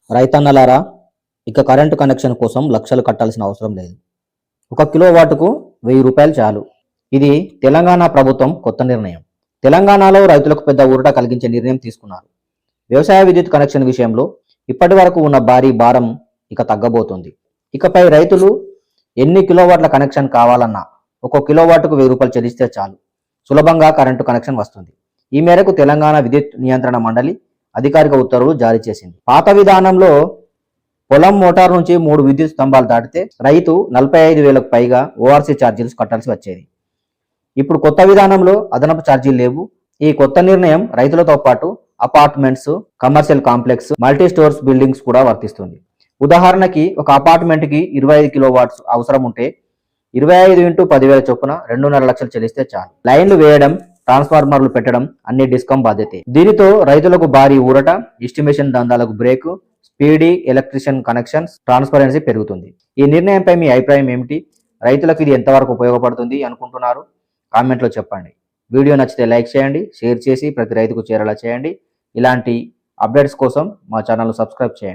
రైతన్నలారా, ఇక current connection కోసం లక్షలు కట్టాల్సిన అవసరం లేదు. 1 కిలోవాటుకు 1000 రూపాయలు చాలు. ఇది తెలంగాణ ప్రభుత్వం కొత్త నిర్ణయం. తెలంగాణలో రైతులకు పెద్ద ఊరట కలిగించే నిర్ణయం తీసుకున్నారు. వ్యవసాయ విద్యుత్ కనెక్షన్ విషయంలో ఇప్పటి వరకు ఉన్న భారీ భారం ఇక తగ్గబోతోంది. ఇకపై రైతులు ఎన్ని కిలోవాట్ల కనెక్షన్ కావాలన్నా 1 కిలోవాటుకు 1000 రూపాయలు చెల్లిస్తే చాలు, సులభంగా కరెంటు కనెక్షన్ వస్తుంది. ఈ మేరకు తెలంగాణ విద్యుత్ నియంత్రణ మండలి అధికారిక ఉత్తర్వులు జారీ చేసింది. పాత విధానంలో పొలం మోటార్ నుంచి 3 విద్యుత్ స్తంభాలు దాటితే రైతు 45,000కు పైగా ఓఆర్సీ ఛార్జీలు కట్టాల్సి వచ్చేది. ఇప్పుడు కొత్త విధానంలో అదనపు ఛార్జీలు లేవు. ఈ కొత్త నిర్ణయం రైతులతో పాటు apartments, commercial complex, multi stores buildings కూడా వర్తిస్తుంది. ఉదాహరణకి ఒక అపార్ట్మెంట్కి 25 కిలోవాట్స్ అవసరం ఉంటే 25 × 10,000 చొప్పున 2.5 లక్షలు చెల్లిస్తే చాలు. లైన్లు వేయడం, ట్రాన్స్ఫార్మర్లు పెట్టడం అన్ని డిస్కం బాధ్యతే. దీనితో రైతులకు భారీ ఊరట, ఎస్టిమేషన్ దందాలకు break, speedy electrician connections, transparency పెరుగుతుంది. ఈ నిర్ణయంపై మీ అభిప్రాయం ఏమిటి? రైతులకు ఇది ఎంతవరకు ఉపయోగపడుతుంది అనుకుంటున్నారు? కామెంట్లో చెప్పండి. వీడియో నచ్చితే లైక్ చేయండి, షేర్ చేసి ప్రతి రైతుకు చేరేలా చేయండి. ఇలాంటి అప్డేట్స్ కోసం మా ఛానల్ సబ్స్క్రైబ్ చేయండి.